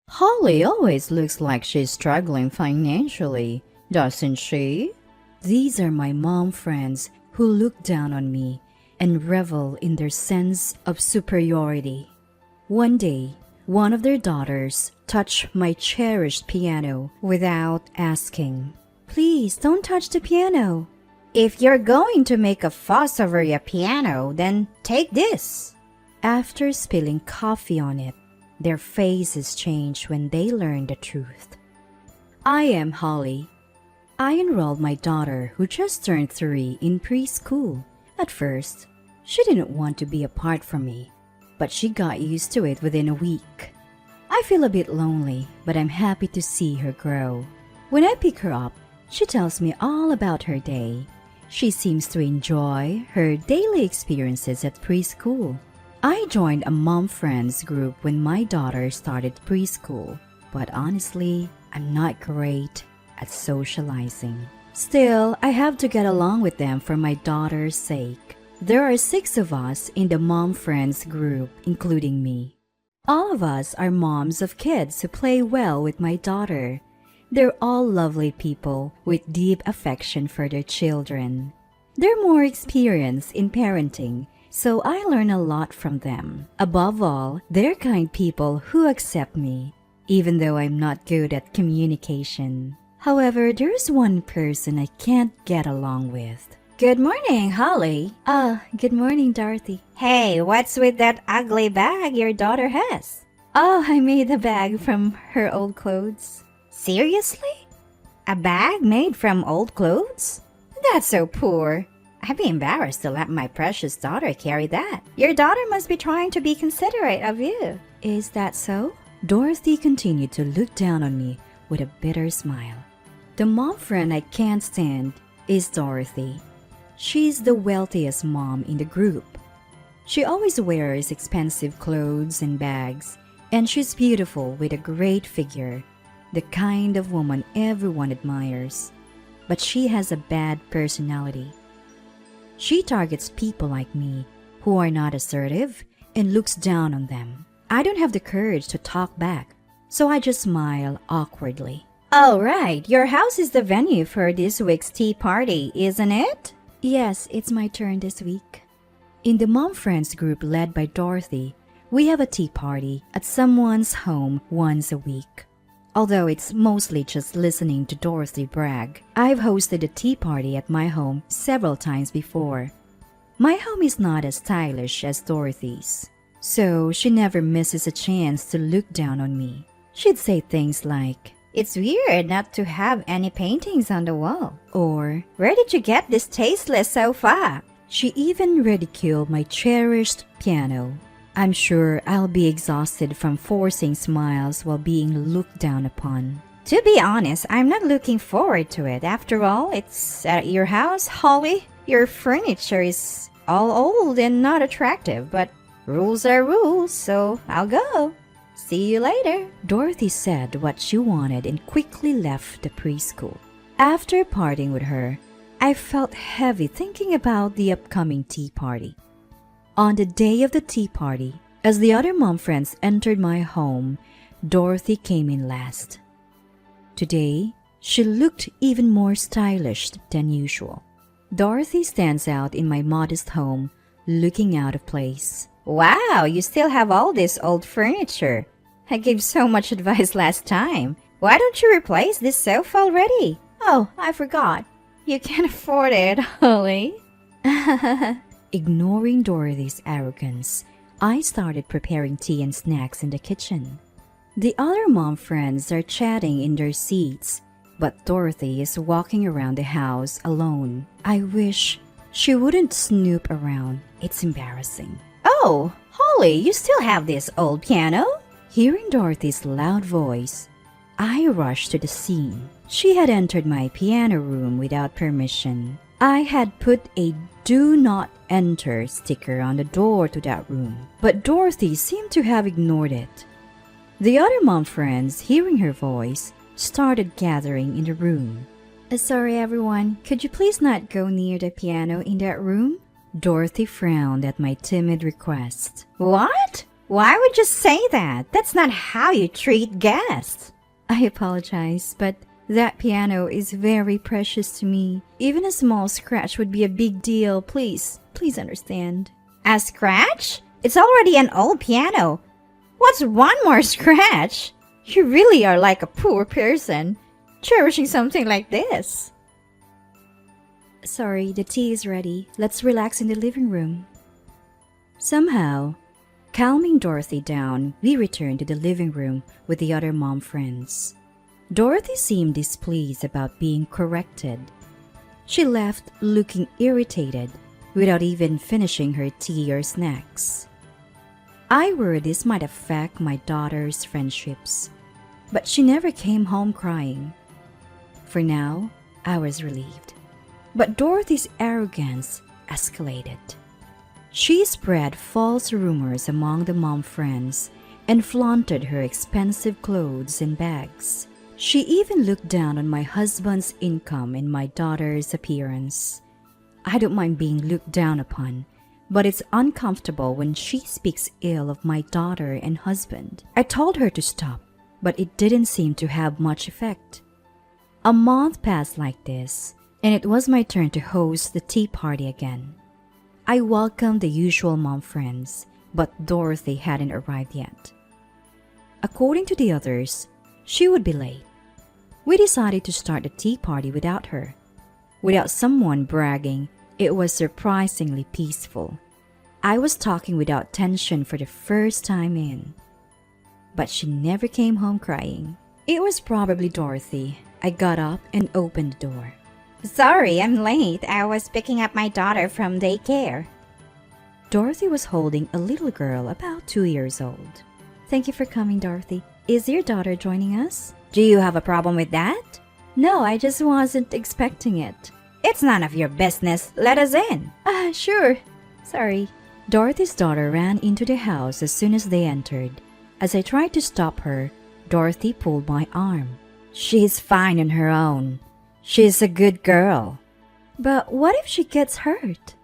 Holly always looks like she's struggling financially, doesn't she? These are my mom friends who look down on me and revel in their sense of superiority. One day, one of their daughters touched my cherished piano without asking. Please don't touch the piano. If you're going to make a fuss over your piano, then take this. After spilling coffee on it, their faces change when they learn the truth. I am Holly. I enrolled my daughter, who just turned 3, in preschool. At first, she didn't want to be apart from me, but she got used to it within a week. I feel a bit lonely, but I'm happy to see her grow. When I pick her up, she tells me all about her day. She seems to enjoy her daily experiences at preschool. I joined a mom friends group when my daughter started preschool, but honestly, I'm not great at socializing. Still, I have to get along with them for my daughter's sake. There are 6 of us in the mom friends group, including me. All of us are moms of kids who play well with my daughter. They're all lovely people with deep affection for their children. They're more experienced in parenting, so I learn a lot from them. Above all, they're kind people who accept me, even though I'm not good at communication. However, there's one person I can't get along with. Good morning, Holly. Good morning, Dorothy. Hey, what's with that ugly bag your daughter has? Oh, I made the bag from her old clothes. Seriously? A bag made from old clothes? That's so poor. I'd be embarrassed to let my precious daughter carry that. Your daughter must be trying to be considerate of you. Is that so? Dorothy continued to look down on me with a bitter smile. The mom friend I can't stand is Dorothy. She's the wealthiest mom in the group. She always wears expensive clothes and bags, and she's beautiful with a great figure, the kind of woman everyone admires. But she has a bad personality. She targets people like me who are not assertive and looks down on them. I don't have the courage to talk back, so I just smile awkwardly. All right, your house is the venue for this week's tea party, isn't it? Yes, it's my turn this week. In the mom friends group led by Dorothy, we have a tea party at someone's home once a week. Although it's mostly just listening to Dorothy brag, I've hosted a tea party at my home several times before. My home is not as stylish as Dorothy's, so she never misses a chance to look down on me. She'd say things like, "It's weird not to have any paintings on the wall," or "Where did you get this tasteless sofa?" She even ridiculed my cherished piano. I'm sure I'll be exhausted from forcing smiles while being looked down upon. To be honest, I'm not looking forward to it. After all, it's at your house, Holly. Your furniture is all old and not attractive, but rules are rules, so I'll go. See you later. Dorothy said what she wanted and quickly left the preschool. After parting with her, I felt heavy thinking about the upcoming tea party. On the day of the tea party, as the other mom friends entered my home, Dorothy came in last. Today, she looked even more stylish than usual. Dorothy stands out in my modest home, looking out of place. Wow, you still have all this old furniture. I gave so much advice last time. Why don't you replace this sofa already? Oh, I forgot. You can't afford it, Holly. Ignoring Dorothy's arrogance, I started preparing tea and snacks in the kitchen. The other mom friends are chatting in their seats, but Dorothy is walking around the house alone. I wish she wouldn't snoop around. It's embarrassing. Oh, Holly, you still have this old piano? Hearing Dorothy's loud voice, I rushed to the scene. She had entered my piano room without permission. I had put a "Do Not Enter" sticker on the door to that room, but Dorothy seemed to have ignored it. The other mom friends, hearing her voice, started gathering in the room. Sorry everyone, could you please not go near the piano in that room? Dorothy frowned at my timid request. What? Why would you say that? That's not how you treat guests. I apologize, but that piano is very precious to me. Even a small scratch would be a big deal. Please understand. A scratch? It's already an old piano. What's one more scratch? You really are like a poor person, cherishing something like this. Sorry, the tea is ready. Let's relax in the living room. Somehow, calming Dorothy down, we returned to the living room with the other mom friends. Dorothy seemed displeased about being corrected. She left looking irritated without even finishing her tea or snacks. I worried this might affect my daughter's friendships, but she never came home crying. For now, I was relieved. But Dorothy's arrogance escalated. She spread false rumors among the mom friends and flaunted her expensive clothes and bags. She even looked down on my husband's income and my daughter's appearance. I don't mind being looked down upon, but it's uncomfortable when she speaks ill of my daughter and husband. I told her to stop, but it didn't seem to have much effect. A month passed like this, and it was my turn to host the tea party again. I welcomed the usual mom friends, but Dorothy hadn't arrived yet. According to the others, she would be late. We decided to start the tea party without her. Without someone bragging, it was surprisingly peaceful. I was talking without tension for the first time in. But she never came home crying. It was probably Dorothy. I got up and opened the door. Sorry, I'm late. I was picking up my daughter from daycare. Dorothy was holding a little girl about 2 years old. Thank you for coming, Dorothy. Is your daughter joining us? Do you have a problem with that? No, I just wasn't expecting it. It's none of your business. Let us in. Sure. Sorry. Dorothy's daughter ran into the house as soon as they entered. As I tried to stop her, Dorothy pulled my arm. She's fine on her own. She's a good girl. But what if she gets hurt?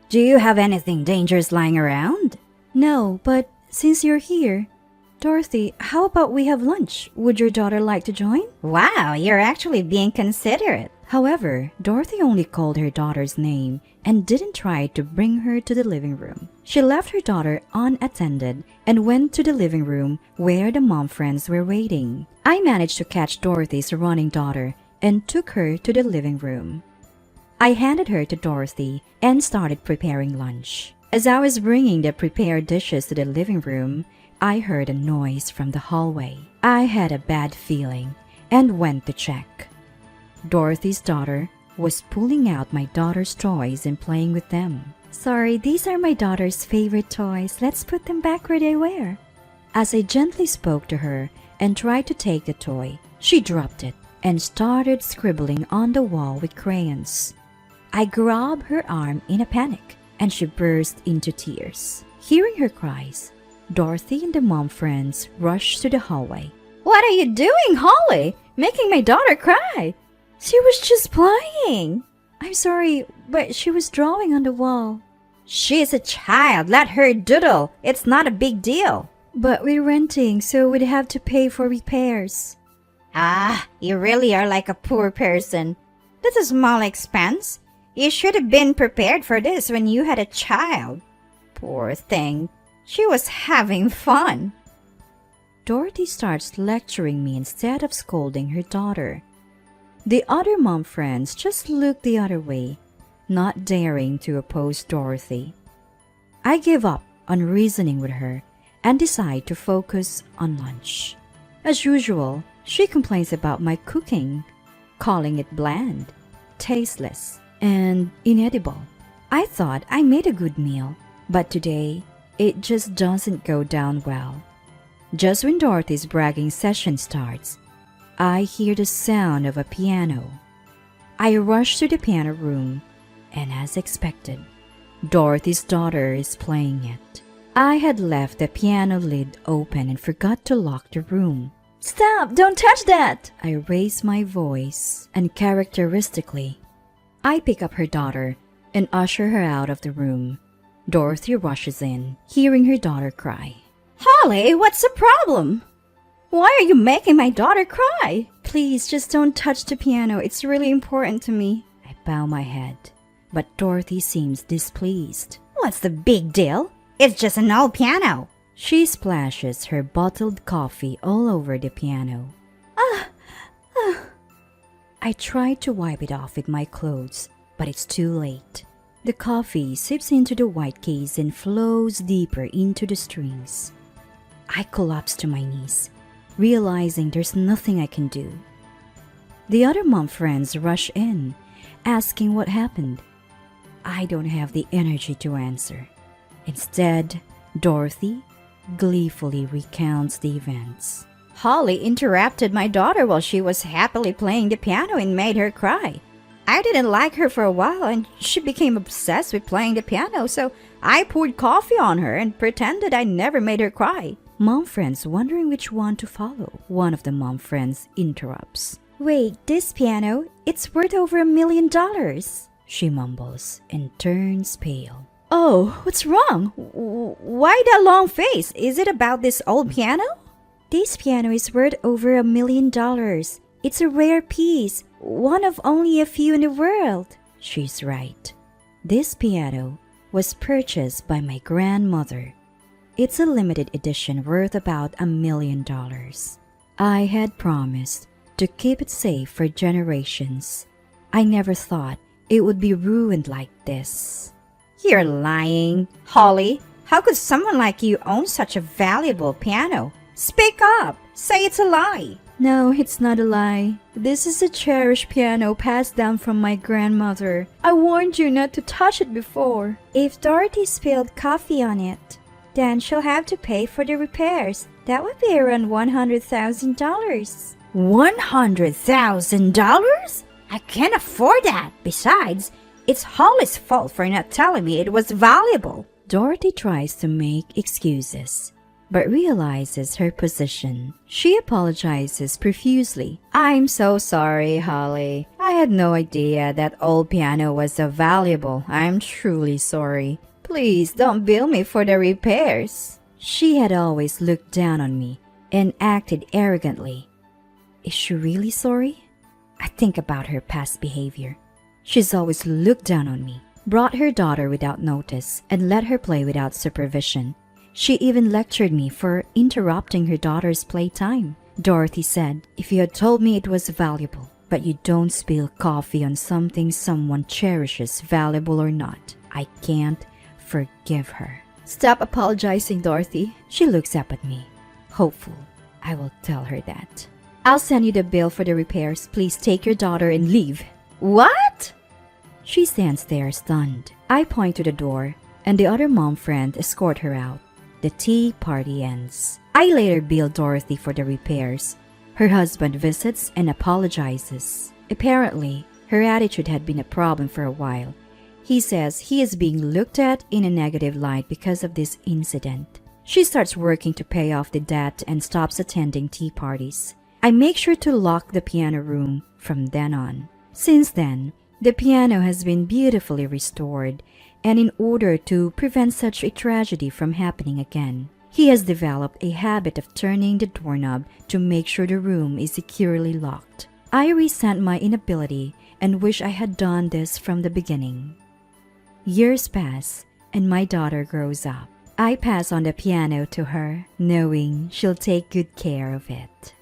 Do you have anything dangerous lying around? No, but since you're here, Dorothy, how about we have lunch? Would your daughter like to join? Wow, you're actually being considerate. However, Dorothy only called her daughter's name and didn't try to bring her to the living room. She left her daughter unattended and went to the living room where the mom friends were waiting. I managed to catch Dorothy's running daughter and took her to the living room. I handed her to Dorothy and started preparing lunch. As I was bringing the prepared dishes to the living room, I heard a noise from the hallway. I had a bad feeling and went to check. Dorothy's daughter was pulling out my daughter's toys and playing with them. Sorry, these are my daughter's favorite toys. Let's put them back where they were. As I gently spoke to her and tried to take the toy, she dropped it and started scribbling on the wall with crayons. I grabbed her arm in a panic and she burst into tears. Hearing her cries, Dorothy and the mom friends rushed to the hallway. What are you doing, Holly? Making my daughter cry. She was just playing. I'm sorry, but she was drawing on the wall. She's a child. Let her doodle. It's not a big deal. But we're renting, so we'd have to pay for repairs. You really are like a poor person. That's a small expense. You should have been prepared for this when you had a child. Poor thing. She was having fun. Dorothy starts lecturing me instead of scolding her daughter. The other mom friends just looked the other way, not daring to oppose Dorothy. I give up on reasoning with her and decide to focus on lunch. As usual, she complains about my cooking, calling it bland, tasteless, and inedible. I thought I made a good meal, but today it just doesn't go down well. Just when Dorothy's bragging session starts, I hear the sound of a piano. I rush to the piano room, and as expected, Dorothy's daughter is playing it. I had left the piano lid open and forgot to lock the room. Stop! Don't touch that! I raise my voice, and characteristically, I pick up her daughter and usher her out of the room. Dorothy rushes in, hearing her daughter cry. Holly, what's the problem? Why are you making my daughter cry? Please, just don't touch the piano. It's really important to me. I bow my head, but Dorothy seems displeased. What's the big deal? It's just an old piano. She splashes her bottled coffee all over the piano. I try to wipe it off with my clothes, but it's too late. The coffee seeps into the white case and flows deeper into the strings. I collapse to my knees, realizing there's nothing I can do. The other mom friends rush in, asking what happened. I don't have the energy to answer. Instead, Dorothy gleefully recounts the events. Holly interrupted my daughter while she was happily playing the piano and made her cry. I didn't like her for a while and she became obsessed with playing the piano, so I poured coffee on her and pretended I never made her cry. Mom friends wondering which one to follow. One of the mom friends interrupts. Wait, this piano, it's worth over $1 million. She mumbles and turns pale. Oh, what's wrong? Why that long face? Is it about this old piano? This piano is worth over $1 million. It's a rare piece, one of only a few in the world. She's right. This piano was purchased by my grandmother. It's a limited edition worth about $1 million. I had promised to keep it safe for generations. I never thought it would be ruined like this. You're lying. Holly, how could someone like you own such a valuable piano? Speak up. Say it's a lie. No, it's not a lie. This is a cherished piano passed down from my grandmother. I warned you not to touch it before. If Dorothy spilled coffee on it, then she'll have to pay for the repairs. That would be around $100,000. $100,000? I can't afford that. Besides, it's Holly's fault for not telling me it was valuable. Dorothy tries to make excuses, but realizes her position. She apologizes profusely. I'm so sorry, Holly. I had no idea that old piano was so valuable. I'm truly sorry. Please don't bill me for the repairs. She had always looked down on me and acted arrogantly. Is she really sorry? I think about her past behavior. She's always looked down on me, brought her daughter without notice, and let her play without supervision. She even lectured me for interrupting her daughter's playtime. Dorothy said, if you had told me it was valuable, but you don't spill coffee on something someone cherishes, valuable or not, I can't forgive her. Stop apologizing, Dorothy. She looks up at me, hopeful I will tell her that. I'll send you the bill for the repairs. Please take your daughter and leave. What? She stands there stunned. I point to the door, and the other mom friend escort her out. The tea party ends. I later bill Dorothy for the repairs. Her husband visits and apologizes. Apparently, her attitude had been a problem for a while. He says he is being looked at in a negative light because of this incident. She starts working to pay off the debt and stops attending tea parties. I make sure to lock the piano room from then on. Since then, the piano has been beautifully restored, and in order to prevent such a tragedy from happening again, he has developed a habit of turning the doorknob to make sure the room is securely locked. I resent my inability and wish I had done this from the beginning. Years pass, and my daughter grows up. I pass on the piano to her, knowing she'll take good care of it.